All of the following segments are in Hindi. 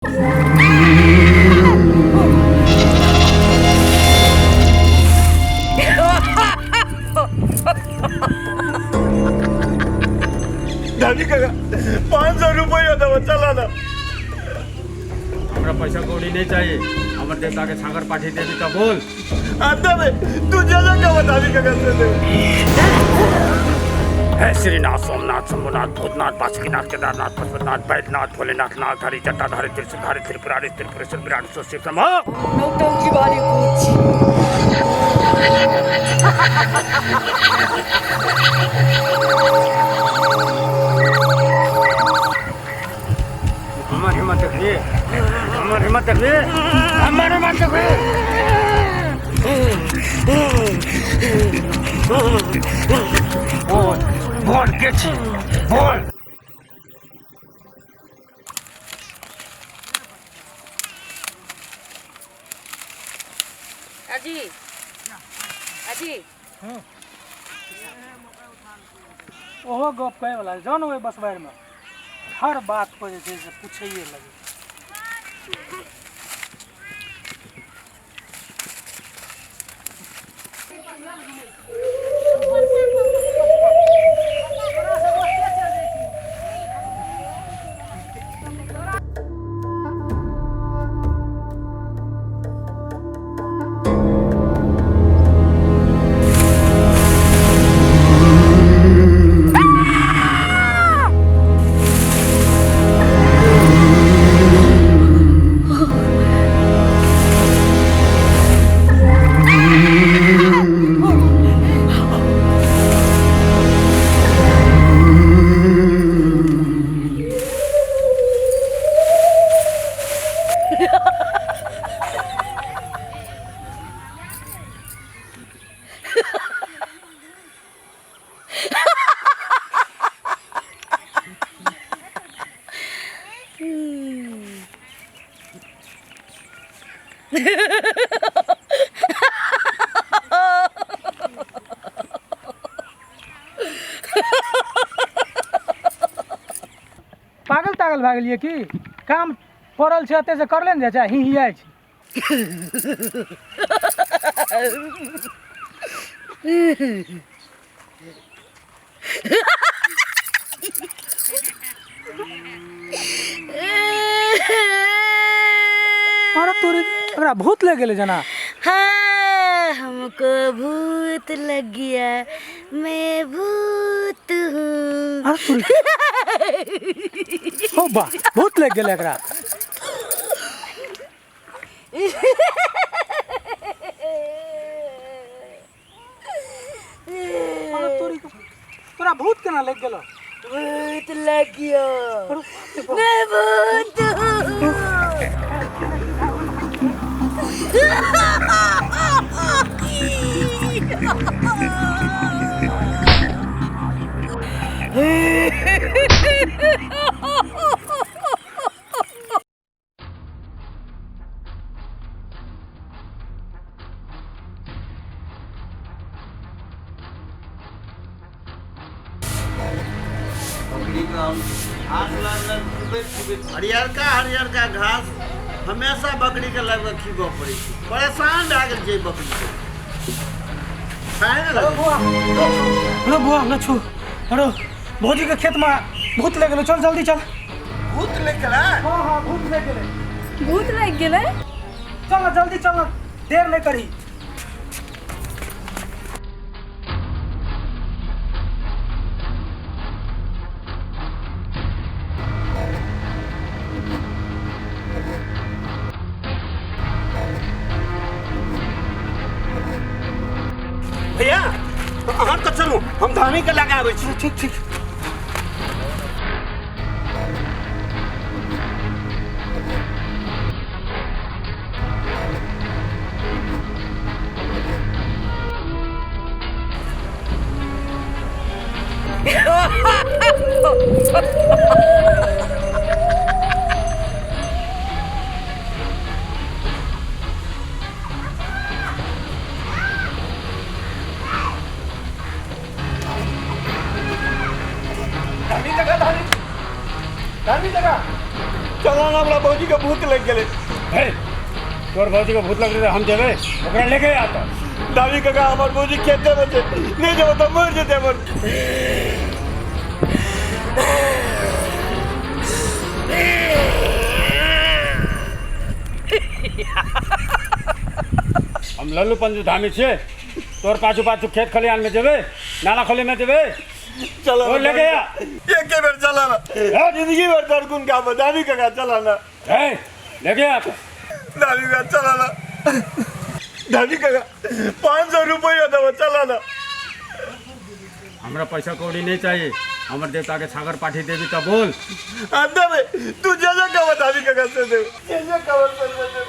दादी का 500 रुपये था चला ना। हमरा पैसा कौड़ी नहीं चाहिए। हमर देवता के छागर पाठी देवी का बोल। आता में तू ज्यादा क्या बता दी का करते थे? हे श्रीनाथ सोमनाथ शंभुनाथ भूतनाथ बासुकीनाथ केदारनाथ पशुपतिनाथ बैद्यनाथ भोलेनाथ नाथधारी जटाधारी त्रिशूलधारी त्रिपुरारी त्रिपुरेश्वर विराट शिव शंभो। नौटंकी वाली पूछ। हमारी हिम्मत देखिए, हमारी हिम्मत देखिए, हमारी हिम्मत देखिए। बोल बोल के छी बोल। अजी अजी ओहो गप कहे वाला जान ओए बस बाहर में हर बात पर जे छै से पूछैए लगे। पागल तागल भए गेलिए की? काम पड़ल छै एते से करले ने जा ही आइ छै। अरे तोरे एकरा भूत लग गेले जना। हाँ, हमको भूत लग गया, मैं भूत हूँ। अरे तोरे हो बा भूत लग गेले एकरा। अरे तोरा भूत केना लग गेलो? भूत लग गया, मैं भूत हूँ। हरियर का घास हमेशा बकरी के लग खीबो पड़े। परेशान भए गेल छै बकरी खाए ने लगे। अरे बुआ न छू। अरे भौजी के खेत में भूत लग गेलो, चल जल्दी चल। भूत लेके ला। हाँ हाँ भूत लग गेले। भूत लग गेलै? चल ना जल्दी चल ना, देर नहीं करी। भैया अहाँ तो चलू, हम धामी के लगा आबै छी। ठीक ठीक। हमरा भौजी के भूत लग गेले। तोर भौजी के भूत लग रहे हम जेबे ओकरा लेके आ तो दादी काका हमर भौजी खेते में छे, नहीं जेबो तो मर जेते हमर। हम लल्लू पंजू धामी छे, तोर पाछू पाछू खेत खलियान में जेबे, नाला खोले में जेबे, चला और लेके आ। एक बेर चला ना, जिंदगी भर तरकुन का दादी काका चला ना। लेके आ दादी काका चला ना, दादी काका 500 रुपया दो चला ना। हमरा पैसा कौड़ी नहीं चाहिए, हमर देवता के छागर पाठी देवी तो बोल। अंदर में तू जैसा कहो दादी काका से दे, जैसा कहो से दे।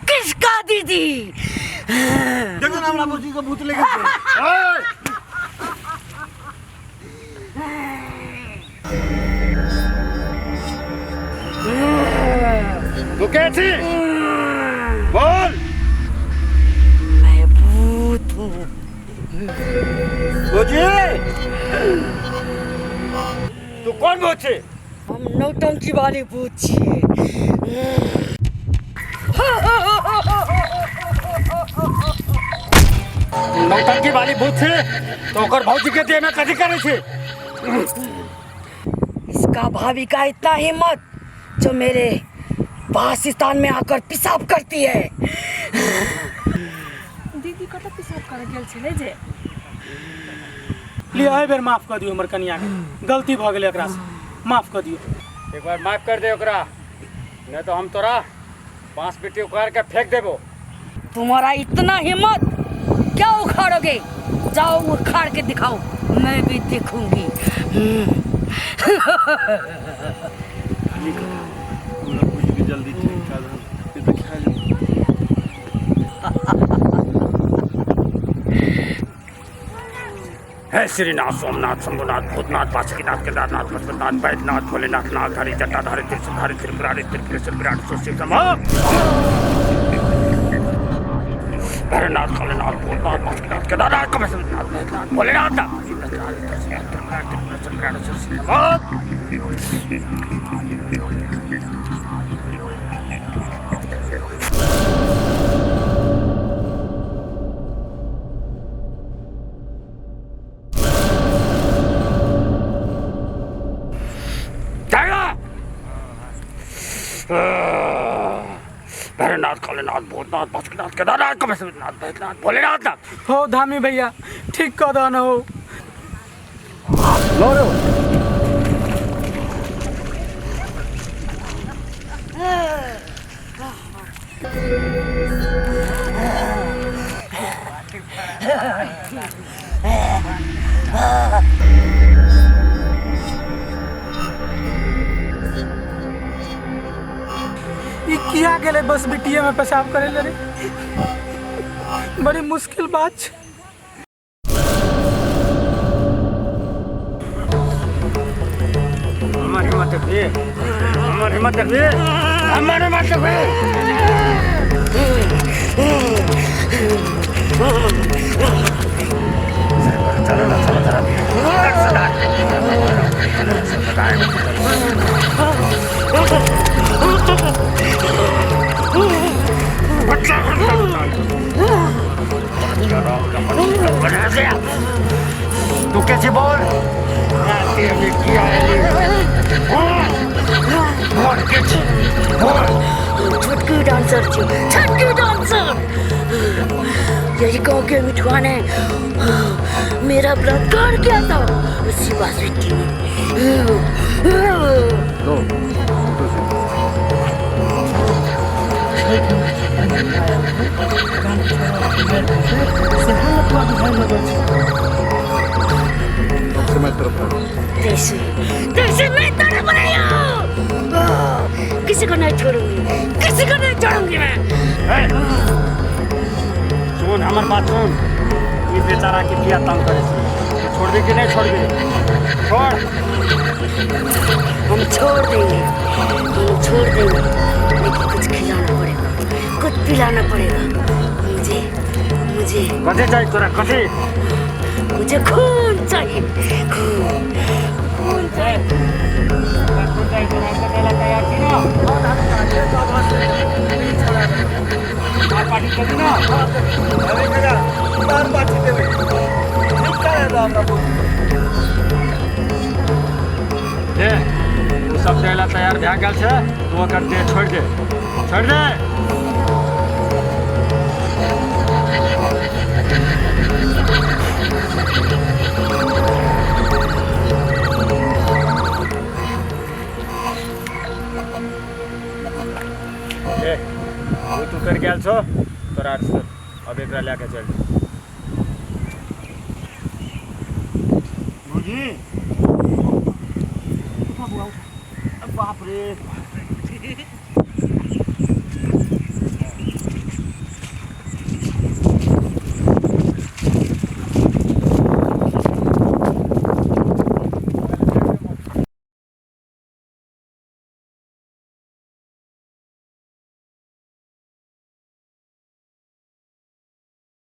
किसका दीदी? देखो ना हमरा भौजी के भूत लग गेले। तू कैसी बोल? मैं भूत हूँ। भौजी तू कौन भूत छे? हम नौटंकी वाली भूत छियै। नौटंकी वाली भूत छे तो ओकर भौजी के देह में कथी करे छे? इसका भाभी का इतना हिम्मत जो मेरे वासस्थान में आकर पेशाब करती है। दीदी कत पेशाब कर गेल छले जे लिया है बेर माफ कर दियो हमर कनिया के, गलती भ गेलै एकरा से, माफ कर दियो। एक बार माफ कर दे ओकरा, नहीं तो हम तोरा बांस पीटी उखाड़ के फेंक देबो। तुम्हारा इतना हिम्मत, क्या उखाड़ोगे? जाओ उखाड़ के दिखाओ, मैं भी देखूंगी। जल्दी ठीक कर दे, तो खा ले। हे श्रीनाथ सोमनाथ शंभुनाथ भूतनाथ बासुकीनाथ केदारनाथ पशुपतिनाथ बैद्यनाथ भोलेनाथ नागधारी जटाधारी त्रिशूलधारी त्रिपुरारी त्रिपुरेश्वर विराट सुशिव समा भैरवनाथ कालीनाथ भूतनाथ बासुकीनाथ केदारनाथ कमलनाथ बैद्यनाथ भोलेनाथ विराट सुशिव भैरवनाथ कालीनाथ भूतनाथ बासुकीनाथ केदारनाथ कमलनाथ बैद्यनाथ भोलेनाथ। हो धामी भैया ठीक कर दो न हो। लो रे ये किया गेले बस बिटिया में पेशाब करे ले रे, बड़ी मुश्किल बात छे। हमारी हिम्मत देखिए, हमारी हिम्मत देखिए, हमारी हिम्मत देखिए। तू कैसे बोल छुटकी डांसर थी, छुटकी डांसर। यही गाँव के मिठुआ ने मेरा बलात्कार किया था, उसी बासुटी में। कैसे कैसे मैं तड़प रही हूँ। किसी को नहीं छोड़ूंगी, किसी को नहीं छोड़ूंगी मैं। सुन हमार बात सुन, ये बेचारा के किया तंग करे से छोड़ दे कि नहीं छोड़ दे? छोड़। हम छोड़ देंगे, हम छोड़ देंगे, लेकिन कुछ खिलाना पड़ेगा, कुछ पिलाना पड़ेगा। मुझे मुझे कथे चाहिए तोरा? कथे? मुझे खून चाहिए, खून खून चाहिए। खून चाहिए तोरा? पहला तैयार थी ना? पार्टी कर ना? अरे काका तार पाछी देवे निकल है हमरा बोल दे वो सब देला तैयार भए गेल छै, तू ओकर दे छोड़ दे, छोड़ दे। वो तू कर गेल छो तोरा अब एकरा लेके चल। बाप रे